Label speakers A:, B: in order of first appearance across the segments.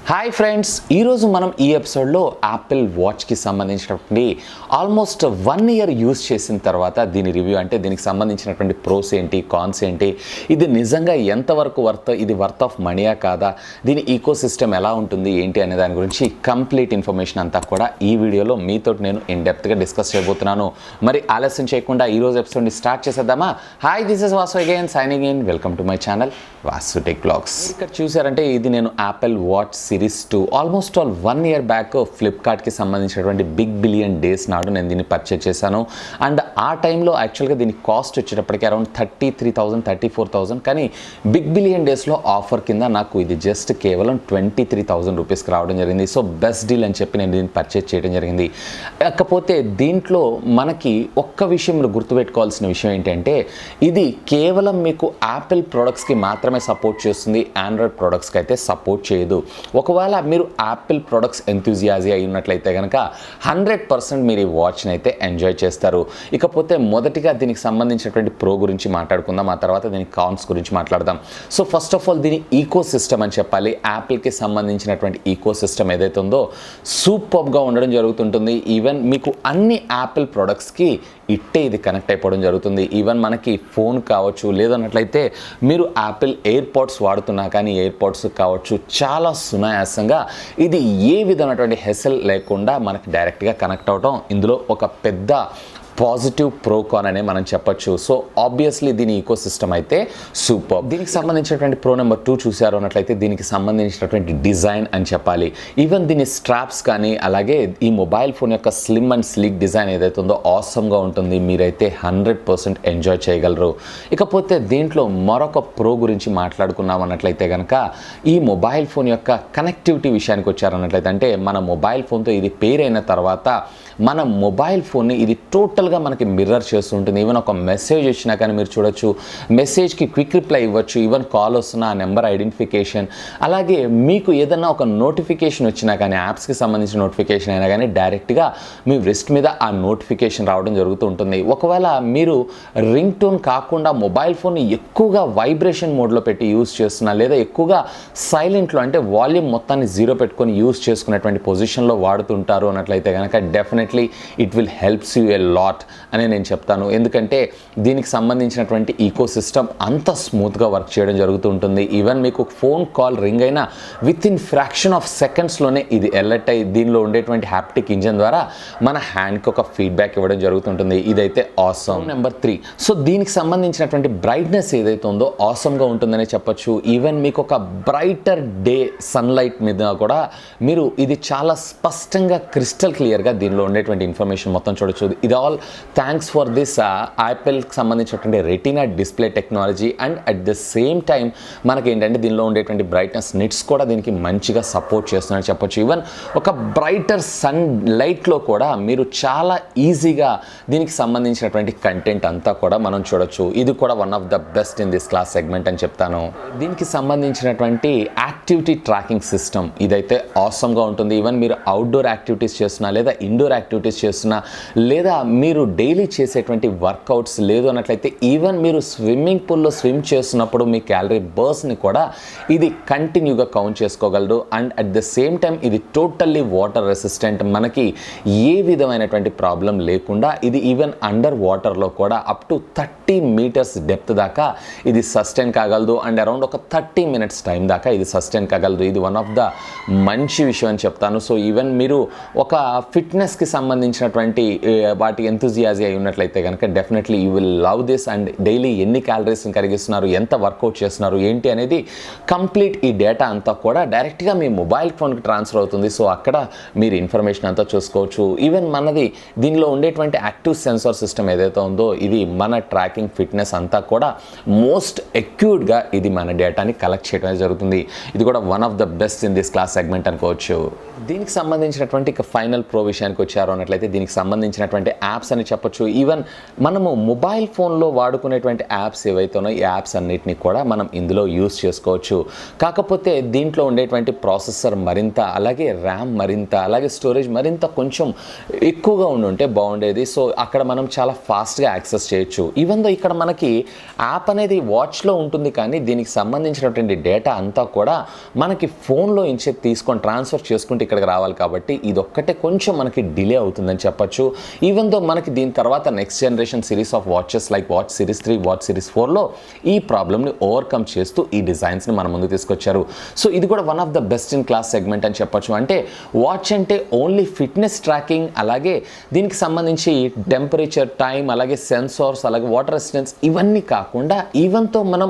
A: Hi friends, ఈరోజు మనం ఈ ఎపిసోడ్లో యాపిల్ వాచ్కి సంబంధించినటువంటి ఆల్మోస్ట్ 1 ఇయర్ యూజ్ చేసిన తర్వాత దీని రివ్యూ, అంటే దీనికి సంబంధించినటువంటి ప్రోస్ ఏంటి, కాన్స్ ఏంటి, ఇది నిజంగా ఎంతవరకు ఇది వర్త్ ఆఫ్ మనీయా కాదా, దీని ఈకో సిస్టమ్ ఎలా ఉంటుంది ఏంటి అనే దాని గురించి కంప్లీట్ ఇన్ఫర్మేషన్ అంతా కూడా ఈ వీడియోలో మీతో నేను ఇన్ డెప్త్గా డిస్కస్ చేయబోతున్నాను. మరి ఆలస్యం చేయకుండా ఈరోజు ఎపిసోడ్ని స్టార్ట్ చేసేద్దామా? Hi, this is Vasu again signing in. Welcome to my channel Vasu tech blogs. ఇక్కడ చూసారంటే ఇది నేను Apple Watch series 2 almost 1 year back ఫ్లిప్కార్ట్కి సంబంధించినటువంటి బిగ్ బిలియన్ డేస్ నాడు నేను దీన్ని పర్చేజ్ చేశాను. అండ్ ఆ టైంలో యాక్చువల్గా దీని కాస్ట్ వచ్చేటప్పటికి అరౌండ్ 33,000 34,000, కానీ బిగ్ బిలియన్ డేస్లో ఆఫర్ కింద నాకు ఇది జస్ట్ కేవలం 23,000 రూపీస్కి రావడం జరిగింది. సో బెస్ట్ డీల్ అని చెప్పి నేను దీన్ని పర్చేజ్ చేయడం జరిగింది. కాకపోతే దీంట్లో మనకి ఒక్క విషయంలో గుర్తుపెట్టుకోవాల్సిన విషయం ఏంటంటే ఇది కేవలం మీకు యాపిల్ ప్రొడక్ట్స్కి మాత్రమే సపోర్ట్ చేస్తుంది, ఆండ్రాయిడ్ ప్రొడక్ట్స్కి అయితే సపోర్ట్ చేయదు. ఒకవేళ మీరు యాపిల్ ప్రొడక్ట్స్ ఎంతూజియాజీ అయి ఉన్నట్లయితే కనుక 100% మీరు ఈ వాచ్ని అయితే ఎంజాయ్ చేస్తారు. ఇకపోతే మొదటిగా దీనికి సంబంధించినటువంటి ప్రో గురించి మాట్లాడుకుందాం, ఆ తర్వాత దీని కాన్స్ గురించి మాట్లాడదాం. సో ఫస్ట్ ఆఫ్ ఆల్ దీని ఈకో సిస్టమ్ అని చెప్పాలి. యాపిల్కి సంబంధించినటువంటి ఈకో సిస్టమ్ ఏదైతే ఉందో సూపర్గా ఉండడం జరుగుతుంటుంది. ఈవెన్ మీకు అన్ని యాపిల్ ప్రొడక్ట్స్కి ఇది కనెక్ట్ అయిపోవడం జరుగుతుంది. ఈవెన్ మనకి ఫోన్ కావచ్చు, లేదన్నట్లయితే మీరు యాపిల్ ఎయిర్పాడ్స్ వాడుతున్నా కానీ ఎయిర్పాడ్స్ కావచ్చు, చాలా సునాయాసంగా ఇది ఏ విధమైనటువంటి హెసల్ లేకుండా మనకి డైరెక్ట్గా కనెక్ట్ అవడం ఇందులో ఒక పెద్ద పాజిటివ్ ప్రోకాన్ అనే మనం చెప్పొచ్చు. సో ఆబ్వియస్లీ దీని ఈకో సిస్టమ్ అయితే సూపర్. దీనికి సంబంధించినటువంటి ప్రో నెంబర్ 2 చూసారు అన్నట్లయితే దీనికి సంబంధించినటువంటి డిజైన్ అని చెప్పాలి. ఈవెన్ దీని స్ట్రాప్స్ కానీ అలాగే ఈ మొబైల్ ఫోన్ యొక్క స్లిమ్ అండ్ స్లీక్ డిజైన్ ఏదైతే ఉందో ఆసమ్గా ఉంటుంది. మీరైతే 100% ఎంజాయ్ చేయగలరు. ఇకపోతే దీంట్లో మరొక ప్రో గురించి మాట్లాడుకున్నాం అన్నట్లయితే కనుక ఈ మొబైల్ ఫోన్ యొక్క కనెక్టివిటీ విషయానికి వచ్చారన్నట్లయితే, అంటే మన మొబైల్ ఫోన్తో ఇది పేర్ అయిన తర్వాత మన మొబైల్ ఫోన్ని ఇది టోటల్గా మనకి మిర్రర్ చేస్తుంటుంది. ఈవెన్ ఒక మెసేజ్ వచ్చినా కానీ మీరు చూడొచ్చు, మెసేజ్కి క్విక్ రిప్లై ఇవ్వచ్చు. ఈవెన్ కాల్ వస్తున్న ఆ నెంబర్ ఐడెంటిఫికేషన్, అలాగే మీకు ఏదైనా ఒక నోటిఫికేషన్ వచ్చినా కానీ యాప్స్కి సంబంధించిన నోటిఫికేషన్ అయినా కానీ డైరెక్ట్గా మీ రిస్ట్ మీద ఆ నోటిఫికేషన్ రావడం జరుగుతూ ఉంటుంది. ఒకవేళ మీరు రింగ్ టోన్ కాకుండా మొబైల్ ఫోన్ని ఎక్కువగా వైబ్రేషన్ మోడ్లో పెట్టి యూజ్ చేస్తున్నా, లేదా ఎక్కువగా సైలెంట్లో అంటే వాల్యూమ్ మొత్తాన్ని 0 పెట్టుకొని యూజ్ చేసుకునేటువంటి పొజిషన్లో వాడుతుంటారు అన్నట్లయితే కనుక definitely it will helps you a lot అని నేను చెప్తాను. ఎందుకంటే దీనికి సంబంధించినటువంటి ఈకో సిస్టమ్ అంత స్మూత్గా వర్క్ చేయడం జరుగుతూ ఉంటుంది. ఈవెన్ మీకు ఫోన్ కాల్ రింగ్ అయినా విత్ ఇన్ ఫ్రాక్షన్ ఆఫ్ సెకండ్స్లోనే ఇది అలర్ట్ అయ్యి దీనిలో ఉండేటువంటి హ్యాప్టిక్ ఇంజన్ ద్వారా మన హ్యాండ్కి ఒక ఫీడ్బ్యాక్ ఇవ్వడం జరుగుతుంటుంది. ఇదైతే ఆసమ్. నెంబర్ 3, సో దీనికి సంబంధించినటువంటి బ్రైట్నెస్ ఏదైతే ఉందో ఆసమ్గా ఉంటుందనే చెప్పొచ్చు. ఈవెన్ మీకు ఒక బ్రైటర్ డే సన్లైట్ మీద కూడా మీరు ఇది చాలా స్పష్టంగా క్రిస్టల్ క్లియర్గా దీనిలో ఉండేటువంటి ఇన్ఫర్మేషన్ మొత్తం చూడొచ్చు. ఇది ఆల్ థ్యాంక్స్ ఫర్ దిస్ యాపిల్కి సంబంధించినటువంటి retina display technology. And at the same time మనకి ఏంటంటే దీనిలో ఉండేటువంటి బ్రైట్నెస్ నిట్స్ కూడా దీనికి మంచిగా సపోర్ట్ చేస్తున్నారని చెప్పొచ్చు. ఈవెన్ ఒక బ్రైటర్ సన్ లైట్లో కూడా మీరు చాలా ఈజీగా దీనికి సంబంధించినటువంటి కంటెంట్ అంతా కూడా మనం చూడొచ్చు. ఇది కూడా one of the best in this class segment అని చెప్తాను. దీనికి సంబంధించినటువంటి యాక్టివిటీ ట్రాకింగ్ సిస్టమ్ ఇదైతే ఆసమ్గా ఉంటుంది. ఈవెన్ మీరు అవుట్డోర్ యాక్టివిటీస్ చేస్తున్నా, లేదా ఇండోర్ యాక్టివిటీస్ చేస్తున్నా, లేదా మీరు డైలీ చేసేటువంటి వర్కౌట్స్ లేదు అన్నట్లయితే ఈవెన్ మీరు స్విమ్మింగ్ పూల్లో స్విమ్ చేస్తున్నప్పుడు మీ క్యాలరీ బర్స్ని కూడా ఇది కంటిన్యూగా కౌంట్ చేసుకోగలదు. And at the same time ఇది టోటల్లీ వాటర్ రెసిస్టెంట్. మనకి ఏ విధమైనటువంటి ప్రాబ్లం లేకుండా ఇది ఈవెన్ అండర్ వాటర్లో కూడా అప్ టు 30 మీటర్స్ డెప్త్ దాకా ఇది సస్టైన్ కాగలదు. అండ్ అరౌండ్ ఒక 30 మినిట్స్ టైం దాకా ఇది సస్టైన్ కాగలదు. ఇది వన్ ఆఫ్ ద మంచి విషయం అని చెప్తాను. సో ఈవెన్ మీరు ఒక ఫిట్నెస్కి సంబంధించినటువంటి వాటి ఎంతూజియాజీ అయి ఉన్నట్లయితే కనుక definitely you will love this. And daily ఎన్ని క్యాలరీస్ని కరిగిస్తున్నారు, ఎంత వర్కౌట్ చేస్తున్నారు ఏంటి అనేది కంప్లీట్ ఈ డేటా అంతా కూడా డైరెక్ట్గా మీ మొబైల్ ఫోన్కి ట్రాన్స్ఫర్ అవుతుంది. సో అక్కడ మీరు ఇన్ఫర్మేషన్ అంతా చూసుకోవచ్చు. ఈవెన్ మనది దీనిలో ఉండేటువంటి యాక్టివ్ సెన్సార్ సిస్టమ్ ఏదైతే ఉందో ఇది మన ట్రాకింగ్ ఫిట్నెస్ అంతా కూడా మోస్ట్ అక్యూర్డ్గా ఇది మన డేటాని కలెక్ట్ చేయడం జరుగుతుంది. ఇది కూడా one of the best in this class segment అనుకోవచ్చు. దీనికి సంబంధించినటువంటి ఫైనల్ ప్రో విషయానికి వచ్చారు అన్నట్లయితే దీనికి సంబంధించినటువంటి యాప్స్ అని చెప్పొచ్చు. ఈవెన్ మనము మొబైల్ ఫోన్లో వాడుకునేటువంటి యాప్స్ ఏవైతే ఉన్నాయో ఈ యాప్స్ అన్నిటినీ కూడా మనం ఇందులో యూస్ చేసుకోవచ్చు. కాకపోతే దీంట్లో ఉండేటువంటి ప్రాసెసర్ మరింత, అలాగే ర్యామ్ మరింత, అలాగే స్టోరేజ్ మరింత కొంచెం ఎక్కువగా ఉంటే బాగుండేది. సో అక్కడ మనం చాలా ఫాస్ట్గా యాక్సెస్ చేయొచ్చు. ఈవెన్ దో ఇక్కడ మనకి యాప్ అనేది వాచ్లో ఉంటుంది, కానీ దీనికి సంబంధించినటువంటి డేటా అంతా కూడా మనకి ఫోన్లో ఇంచే తీసుకొని ట్రాన్స్ఫర్ చేసుకుంటే ఇక్కడికి రావాలి కాబట్టి ఇదొక్కటే కొంచెం మనకి డిలే అవుతుందని చెప్పొచ్చు. ఈవెన్ దో మనకి దీని తర్వాత next generation series of watches like watch series 3, watch series 4లో ఈ ప్రాబ్లమ్ని ఓవర్కమ్ చేస్తూ ఈ డిజైన్స్ని మన ముందు తీసుకొచ్చారు. సో ఇది కూడా one of the best in class segment అని చెప్పొచ్చు. అంటే వాచ్ అంటే ఓన్లీ ఫిట్నెస్ ట్రాకింగ్, అలాగే దీనికి సంబంధించి టెంపరేచర్, టైం, అలాగే సెన్సార్స్, అలాగే వాటర్ రెసిస్టెన్స్ ఇవన్నీ కాకుండా ఈవెన్తో మనం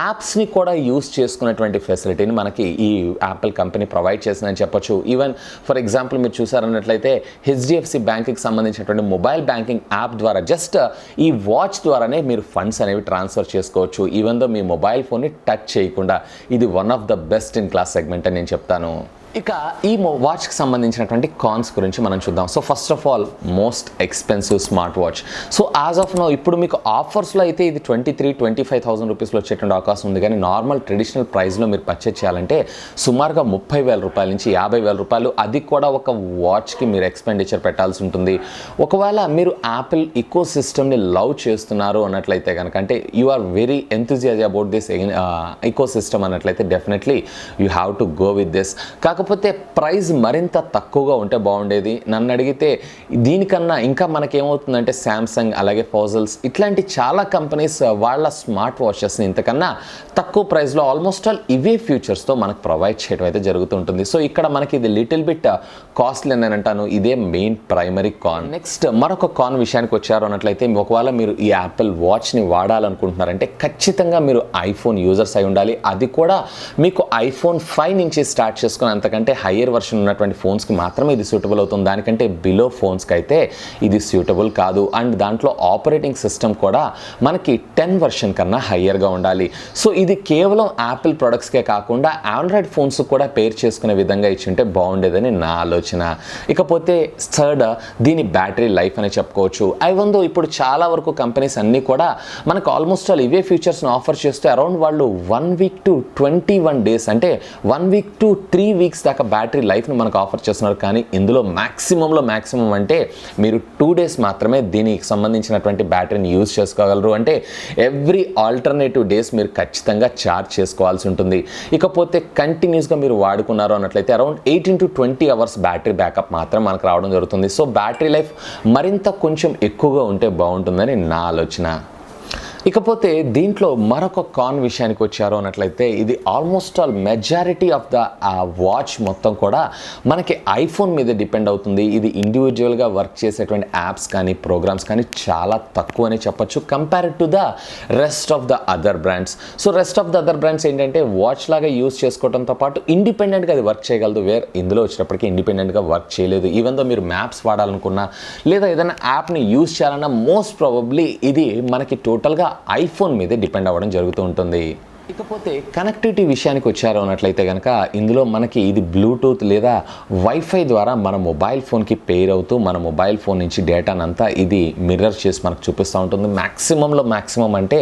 A: యాప్స్ని కూడా యూస్ చేసుకునేటువంటి ఫెసిలిటీని మనకి ఈ యాపిల్ కంపెనీ ప్రొవైడ్ చేసిందని చెప్పొచ్చు. ఈవెన్ ఫర్ ఎగ్జాంపుల్ మీరు చూసారన్నట్లయితే హెచ్డిఎఫ్సి బ్యాంక్కి సంబంధించినటువంటి మొబైల్ బ్యాంకింగ్ యాప్ ద్వారా జస్ట్ ఈ వాచ్ ద్వారానే మీరు ఫండ్స్ అనేవి ట్రాన్స్ఫర్ చేసుకోవచ్చు, ఈవెన్ దో మీ మొబైల్ ఫోన్ని టచ్ చేయకుండా. ఇది one of the best in class segment అని నేను చెప్తాను. ఇక ఈ వాచ్కి సంబంధించినటువంటి కాన్స్ గురించి మనం చూద్దాం. So first of all most expensive smart watch. So as of now ఇప్పుడు మీకు ఆఫర్స్లో అయితే ఇది 23,000-25,000 రూపీస్లో వచ్చేటువంటి అవకాశం ఉంది. కానీ నార్మల్ ట్రెడిషనల్ ప్రైస్లో మీరు పర్చేజ్ చేయాలంటే సుమారుగా 30,000 రూపాయల నుంచి 50,000 రూపాయలు, అది కూడా ఒక వాచ్కి మీరు ఎక్స్పెండిచర్ పెట్టాల్సి ఉంటుంది. ఒకవేళ మీరు యాపిల్ ఇకో సిస్టమ్ని లవ్ చేస్తున్నారు అన్నట్లయితే కనుక, అంటే you are very enthusiastic about this eco system అన్నట్లయితే definitely you have to go with this. కాకపోతే ప్రైస్ మరింత తక్కువగా ఉంటే బాగుండేది. నన్ను అడిగితే దీనికన్నా ఇంకా మనకేమవుతుందంటే శాంసంగ్, అలాగే ఫోజల్స్ ఇట్లాంటి చాలా కంపెనీస్ వాళ్ళ స్మార్ట్ వాచెస్ని ఇంతకన్నా తక్కువ ప్రైస్లో ఆల్మోస్ట్ ఆల్ ఇవే ఫ్యూచర్స్తో మనకు ప్రొవైడ్ చేయడం అయితే జరుగుతుంటుంది. సో ఇక్కడ మనకి ఇది లిటిల్ బిట్ కాస్ట్లీ అని అంటాను. ఇదే మెయిన్ ప్రైమరీ కాన్. నెక్స్ట్ మరొక కాన్ విషయానికి వచ్చారు అన్నట్లయితే, ఒకవేళ మీరు ఈ యాపిల్ వాచ్ని వాడాలనుకుంటున్నారంటే ఖచ్చితంగా మీరు ఐఫోన్ యూజర్స్ అయి ఉండాలి. అది కూడా మీకు ఐఫోన్ 5 నుంచి స్టార్ట్ చేసుకుని అంతకంటే హయ్యర్ వర్షన్ ఉన్నటువంటి ఫోన్స్కి మాత్రమే ఇది సూటబుల్ అవుతుంది. దానికంటే బిలో ఫోన్స్కి అయితే ఇది సూటబుల్ కాదు. అండ్ దాంట్లో ఆపరేటింగ్ సిస్టమ్ కూడా మనకి 10 వర్షన్ కన్నా హయ్యర్గా ఉండాలి. సో ఇది కేవలం యాపిల్ ప్రొడక్ట్స్కే కాకుండా ఆండ్రాయిడ్ ఫోన్స్ కూడా పేర్ చేసుకునే విధంగా ఇచ్చింటే బాగుండేదని నా ఆలోచన. ఇకపోతే థర్డ్, దీని బ్యాటరీ లైఫ్ అని చెప్పుకోవచ్చు. ఐవందో ఇప్పుడు చాలా వరకు కంపెనీస్ అన్నీ కూడా మనకు ఆల్మోస్ట్ ఆల్ ఇవే ఫీచర్స్ని ఆఫర్ చేస్తూ అరౌండ్ వాళ్ళు 1 వీక్ to 21 డేస్, అంటే 1 వీక్ to 3 వీక్స్ దాకా బ్యాటరీ లైఫ్ని మనకు ఆఫర్ చేస్తున్నారు. కానీ ఇందులో మ్యాక్సిమం అంటే మీరు 2 డేస్ మాత్రమే దీనికి సంబంధించినటువంటి బ్యాటరీని యూజ్ చేసుకోగలరు. అంటే ఎవ్రీ ఆల్టర్నేటివ్ డేస్ మీరు ఖచ్చితంగా ఛార్జ్ చేసుకోవాల్సి ఉంటుంది. ఇకపోతే కంటిన్యూస్గా మీరు వాడుకున్నారు అన్నట్లయితే around 18 to 20 hours battery backup మాత్రం మనకు రావడం జరుగుతుంది. సో బ్యాటరీ లైఫ్ మరింత కొంచెం ఎక్కువగా ఉంటే బాగుంటుందని నా ఆలోచన. ఇకపోతే దీంట్లో మరొక కాన్ విషయానికి వచ్చారు అన్నట్లయితే, ఇది almost all majority of the watch మొత్తం కూడా మనకి ఐఫోన్ మీద డిపెండ్ అవుతుంది. ఇది ఇండివిజువల్గా వర్క్ చేసేటువంటి యాప్స్ కానీ ప్రోగ్రామ్స్ కానీ చాలా తక్కువ అని చెప్పొచ్చు compared to the rest of the other brands. So rest of the other brands ఏంటంటే వాచ్ లాగా యూజ్ చేసుకోవడంతో పాటు ఇండిపెండెంట్గా అది వర్క్ చేయగలదు. ఇందులో వచ్చేటప్పటికి ఇండిపెండెంట్గా వర్క్ చేయలేదు. ఈవెన్ దో మీరు మ్యాప్స్ వాడాలనుకున్నా లేదా ఏదైనా యాప్ని యూజ్ చేయాలన్నా మోస్ట్ ప్రాబబ్లీ ఇది మనకి టోటల్గా ఐఫోన్ మీదే డిపెండ్ అవ్వడం జరుగుతూ ఉంటుంది. ఇకపోతే కనెక్టివిటీ విషయానికి వచ్చారు అన్నట్లయితే కనుక ఇందులో మనకి ఇది బ్లూటూత్ లేదా వైఫై ద్వారా మన మొబైల్ ఫోన్కి పేర్ అవుతూ మన మొబైల్ ఫోన్ నుంచి డేటానంతా ఇది మిర్రర్ చేసి మనకు చూపిస్తూ ఉంటుంది. మ్యాక్సిమం అంటే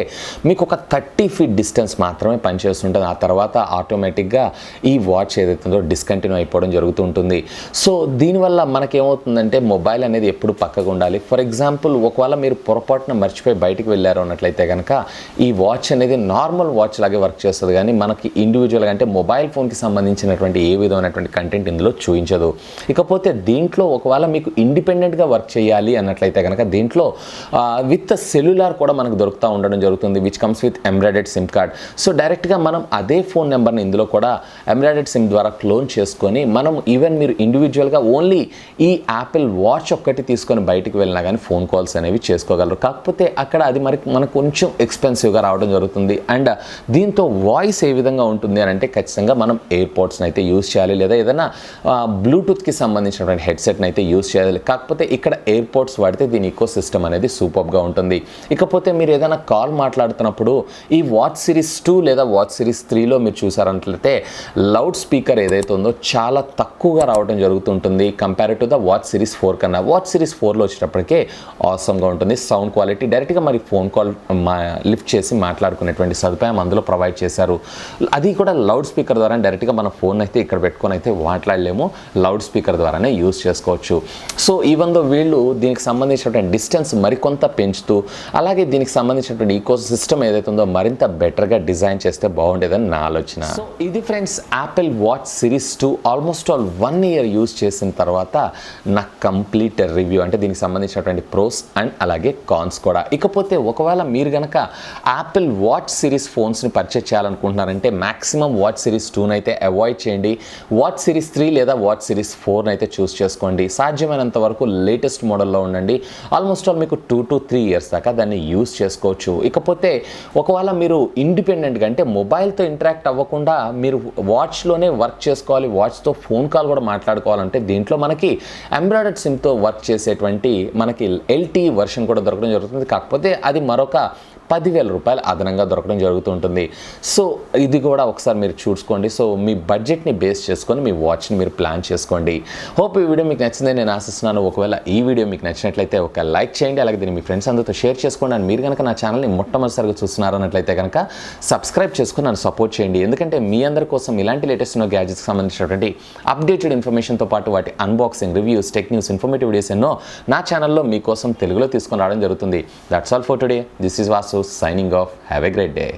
A: మీకు ఒక 30 feet డిస్టెన్స్ మాత్రమే పనిచేస్తుంటుంది. ఆ తర్వాత ఆటోమేటిక్గా ఈ వాచ్ ఏదైతుందో డిస్కంటిన్యూ అయిపోవడం జరుగుతూ ఉంటుంది. సో దీనివల్ల మనకేమవుతుందంటే మొబైల్ అనేది ఎప్పుడు పక్కగా ఉండాలి. ఫర్ ఎగ్జాంపుల్ ఒకవేళ మీరు పొరపాటున మర్చిపోయి బయటికి వెళ్ళారు అన్నట్లయితే కనుక ఈ వాచ్ అనేది నార్మల్ వాచ్ లాగే వర్క్ చేస్తుంది. కానీ మనకి ఇండివిజువల్గా అంటే మొబైల్ ఫోన్కి సంబంధించినటువంటి ఏ విధమైనటువంటి కంటెంట్ ఇందులో చూపించదు. ఇకపోతే దీంట్లో ఒకవేళ మీకు ఇండిపెండెంట్గా వర్క్ చేయాలి అన్నట్లయితే కనుక దీంట్లో విత్ సెల్యులార్ కూడా మనకు దొరుకుతూ ఉండడం జరుగుతుంది, which comes with embroidered SIM card. So డైరెక్ట్గా మనం అదే ఫోన్ నెంబర్ని ఇందులో కూడా ఎంబ్రాయిడెడ్ సిమ్ ద్వారా క్లోన్ చేసుకొని మనం ఈవెన్ మీరు ఇండివిజువల్గా ఓన్లీ ఈ యాపిల్ వాచ్ ఒక్కటి తీసుకొని బయటికి వెళ్ళినా కానీ ఫోన్ కాల్స్ అనేవి చేసుకోగలరు. కాకపోతే అక్కడ అది మనకు కొంచెం ఎక్స్పెన్సివ్గా రావడం జరుగుతుంది. అండ్ దీంతో వాయిస్ ఏ విధంగా ఉంటుంది అని అంటే ఖచ్చితంగా మనం ఎయిర్పోడ్స్ని అయితే యూజ్ చేయాలి లేదా ఏదైనా బ్లూటూత్కి సంబంధించినటువంటి హెడ్సెట్ని అయితే యూజ్ చేయాలి. కాకపోతే ఇక్కడ ఎయిర్పోడ్స్ వాడితే దీని ఈకో సిస్టమ్ అనేది సూపర్గా ఉంటుంది. ఇకపోతే మీరు ఏదైనా కాల్ మాట్లాడుతున్నప్పుడు ఈ వాచ్ సిరీస్ 2 లేదా వాచ్ సిరీస్ 3లో మీరు చూసారంటే లౌడ్ స్పీకర్ ఏదైతే ఉందో చాలా తక్కువగా రావడం జరుగుతుంటుంది compare to the watch series 4 కన్నా. వాచ్ సిరీస్ 4లో వచ్చేటప్పటికే ఆసమ్గా ఉంటుంది సౌండ్ క్వాలిటీ. డైరెక్ట్గా మరి ఫోన్ కాల్ లిఫ్ట్ చేసి మాట్లాడుకునేటువంటి సదుపాయం అందులో ప్రొవైడ్ చేశారు. అది కూడా లౌడ్ స్పీకర్ ద్వారా డైరెక్ట్గా మన ఫోన్ అయితే ఇక్కడ పెట్టుకొని అయితే మాట్లాడలేము, లౌడ్ స్పీకర్ ద్వారానే యూస్ చేసుకోవచ్చు. సో ఈవెన్ దో వీళ్ళు దీనికి సంబంధించినటువంటి డిస్టెన్స్ మరికొంత పెంచుతూ అలాగే దీనికి సంబంధించినటువంటి ఈకో సిస్టమ్ ఏదైతే ఉందో మరింత బెటర్గా డిజైన్ చేస్తే బాగుండేదని నా ఆలోచన. సో ఇది friends Apple Watch series 2 almost all 1 year use చేసిన తర్వాత నా కంప్లీట్ రివ్యూ, అంటే దీనికి సంబంధించినటువంటి ప్రోస్ అండ్ అలాగే కాన్స్ కూడా. ఇకపోతే ఒకవేళ మీరు కనుక యాపిల్ వాచ్ సిరీస్ ఫోన్స్ని పర్చేస్ చేయాలనుకుంటున్నారంటే మ్యాక్సిమం వాచ్ సిరీస్ 2 అయితే అవాయిడ్ చేయండి. వాచ్ సిరీస్ 3 లేదా వాచ్ సిరీస్ 4 అయితే చూస్ చేసుకోండి. సాధ్యమైనంత వరకు లేటెస్ట్ మోడల్లో ఉండండి. ఆల్మోస్ట్ ఆల్ మీకు 2 to 3 ఇయర్స్ దాకా దాన్ని యూస్ చేసుకోవచ్చు. ఇకపోతే ఒకవేళ మీరు ఇండిపెండెంట్గా అంటే మొబైల్తో ఇంటరాక్ట్ అవ్వకుండా మీరు వాచ్లోనే వర్క్ చేసుకోవాలి, వాచ్తో ఫోన్ కాల్ కూడా మాట్లాడుకోవాలంటే దీంట్లో మనకి ఎంబ్రాయిడర్డ్ సిమ్తో వర్క్ చేసేటువంటి మనకి LTE వర్షన్ కూడా దొరకడం జరుగుతుంది. కాకపోతే అది మరొక 10,000 రూపాయలు అదనంగా దొరకడం జరుగుతుంటుంది. సో ఇది కూడా ఒకసారి మీరు చూసుకోండి. సో మీ బడ్జెట్ని బేస్ చేసుకొని మీ వాచ్ని మీరు ప్లాన్ చేసుకోండి. హోప్ ఈ వీడియో మీకు నచ్చిందని నేను ఆశిస్తున్నాను. ఒకవేళ ఈ వీడియో మీకు నచ్చినట్లయితే ఒక లైక్ చేయండి, అలాగే దీన్ని మీ ఫ్రెండ్స్ అందరితో షేర్ చేసుకోండి. అండ్ మీరు కనుక నా ఛానల్ని మొట్టమొదటిసారిగా చూస్తున్నారన్నట్లయితే కనుక సబ్స్క్రైబ్ చేసుకుని నన్ను సపోర్ట్ చేయండి. ఎందుకంటే మీ అందరి కోసం ఇలాంటి లేటెస్ట్ గ్యాడ్జెట్స్కి సంబంధించినటువంటి అప్డేటెడ్ ఇన్ఫర్మేషన్తో పాటు వాటి unboxing, reviews, tech news, informative videos ఎన్నో నా ఛానల్లో మీకోసం తెలుగులో తీసుకొని రావడం జరుగుతుంది. That's all for today. This is Vasu signing off. Have a great day.